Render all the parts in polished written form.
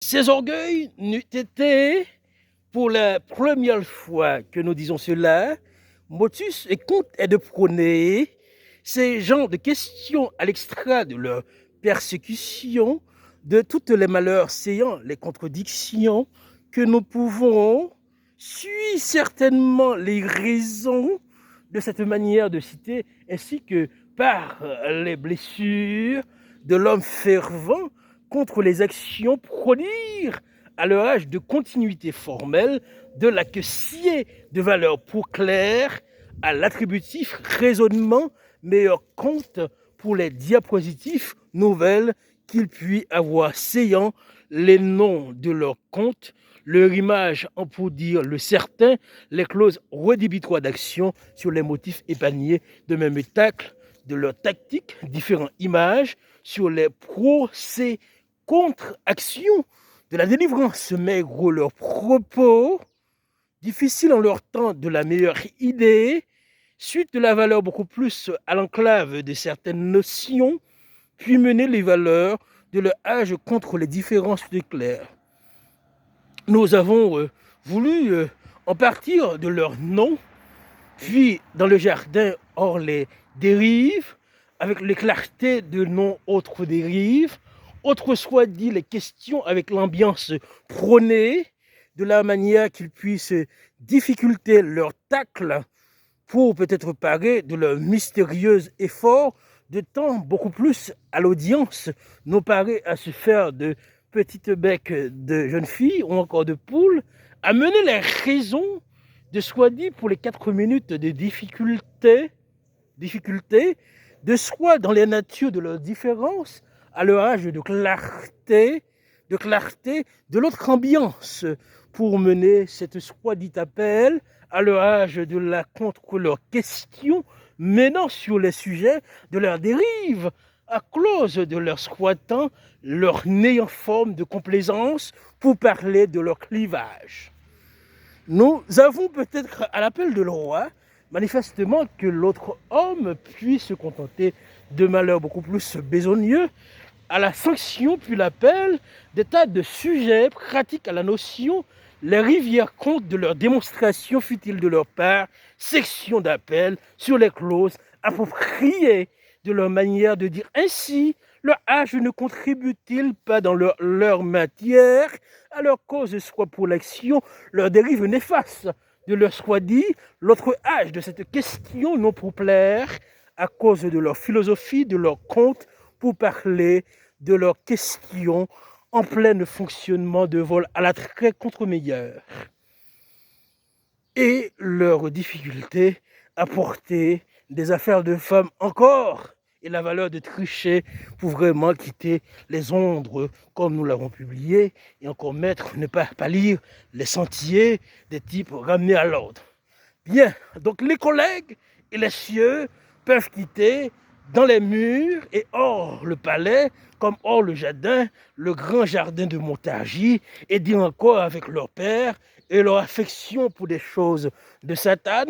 Ces orgueils n'eût été, pour la première fois que nous disons cela, motus et compte est de prôner ces genres de questions à l'extra de leur persécution, de toutes les malheurs séant les contradictions que nous pouvons, suivre certainement les raisons de cette manière de citer, ainsi que par les blessures de l'homme fervent contre les actions produire à leur âge de continuité formelle de la que scier de valeur pour clair à l'attributif raisonnement meilleur compte pour les diapositifs nouvelles qu'ils puissent avoir sayant les noms de leurs comptes, leur image en pour dire le certain, les clauses redhibitoires d'action sur les motifs épargnés de même tacle de leur tactique, différentes images sur les procès contre-actions de la délivrance maigre leurs propos, difficile en leur temps de la meilleure idée, suite de la valeur beaucoup plus à l'enclave de certaines notions, puis mener les valeurs de leur âge contre les différences de clair. Nous avons voulu en partir de leur nom, puis dans le jardin hors les dérives, avec les clartés de non autres dérives, autre soit dit les questions avec l'ambiance prônée, de la manière qu'ils puissent difficulter leur tacle pour peut-être parer de leur mystérieux effort de temps beaucoup plus à l'audience, non paré à se faire de petites becs de jeunes filles ou encore de poules, à mener les raisons de soit dit pour les 4 minutes de difficulté, de soi dans les natures de leurs différences, à leur âge de l'autre ambiance, pour mener cette soi dit appel, à leur âge de la contre leurs questions, menant sur les sujets de leur dérive, à cause de leur squattant, leur n'ayant forme de complaisance, pour parler de leur clivage. Nous avons peut-être à l'appel de le roi, manifestement que l'autre homme puisse se contenter de malheurs beaucoup plus besogneux, à la sanction puis l'appel des tas de sujets pratiques à la notion, les rivières comptent de leur démonstration fut-il de leur part, section d'appel sur les clauses appropriées de leur manière de dire ainsi, leur âge ne contribue-t-il pas dans leur matière à leur cause soit pour l'action, leur dérive néfaste de leur soit dit, l'autre âge de cette question non pour plaire, à cause de leur philosophie, de leur compte, pour parler de leurs questions en plein fonctionnement de vol à la très contre-meilleure et leurs difficultés à porter des affaires de femmes encore et la valeur de tricher pour vraiment quitter les ombres comme nous l'avons publié et encore mettre, ne pas pâlir les sentiers des types ramenés à l'ordre. Bien, donc les collègues et les cieux peuvent quitter dans les murs et hors le palais, comme hors le jardin, le grand jardin de Montargis, et dire encore avec leur père et leur affection pour des choses de Satan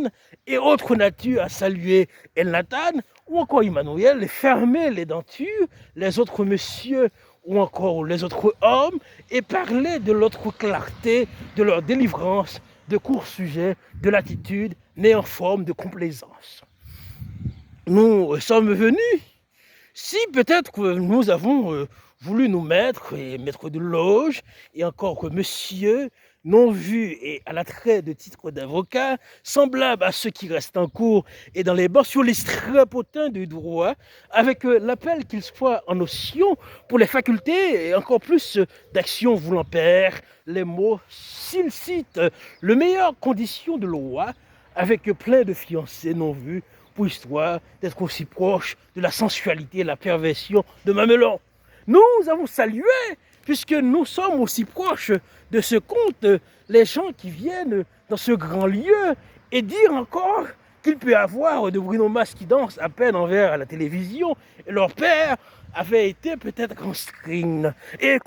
et autres natures à saluer El Nathan, ou encore Emmanuel, et fermer les dentures, les autres messieurs ou encore les autres hommes, et parler de l'autre clarté, de leur délivrance, de courts sujets, de l'attitude, née en forme de complaisance. Nous sommes venus, si peut-être que nous avons voulu nous mettre, et maître de loge, et encore que monsieur, non vu et à l'attrait de titre d'avocat, semblable à ceux qui restent en cours et dans les bancs sur les strapotins du droit, avec l'appel qu'il soit en notion pour les facultés et encore plus d'action voulant pair les mots s'il cite le meilleure condition de loi, avec plein de fiancés non vus, pour histoire d'être aussi proche de la sensualité et la perversion de Mamelon. Nous avons salué, puisque nous sommes aussi proches de ce conte, les gens qui viennent dans ce grand lieu et dire encore qu'il peut y avoir de Bruno Mars qui danse à peine en verre à la télévision, et leur père avait été peut-être en string, et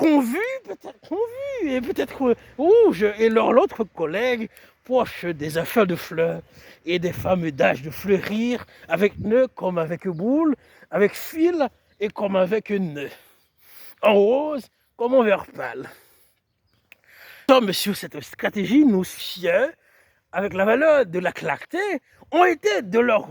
et peut-être rouge, et l'autre collègue proche des affaires de fleurs et des femmes d'âge de fleurir, avec nœud comme avec boule, avec fil et comme avec nœud, en rose comme en vert pâle. sommes sur cette stratégie, nous fiers, avec la valeur de la clarté, ont été de leur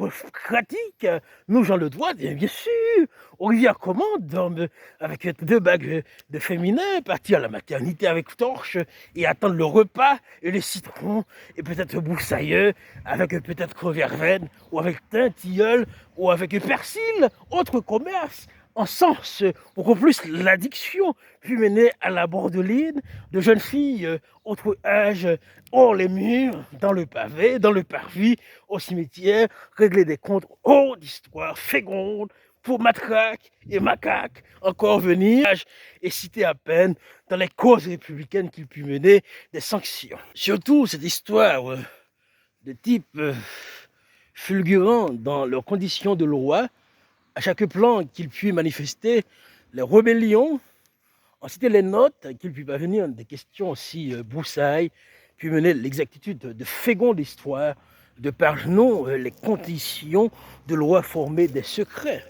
pratique, nous Jean le droit, bien sûr, Olivier commande, avec 2 bagues de féminin, partir à la maternité avec torche et attendre le repas et les citrons et peut-être broussailleux avec peut-être verveine ou avec thym, tilleul ou avec persil, autre commerce en sens beaucoup plus l'addiction fut menée à la bordeline de jeunes filles autre âge hors les murs, dans le pavé, dans le parvis, au cimetière, régler des comptes hors d'histoire féconde pour matraque et macaque encore venir et citer à peine dans les causes républicaines qu'il put mener des sanctions. Surtout cette histoire de type fulgurant dans leurs conditions de loi, à chaque plan qu'il put manifester, les rébellions, ensuite les notes qu'il put parvenir des questions aussi broussailles, puis mener l'exactitude de féconde histoire, de par nous les conditions de loi formées des secrets.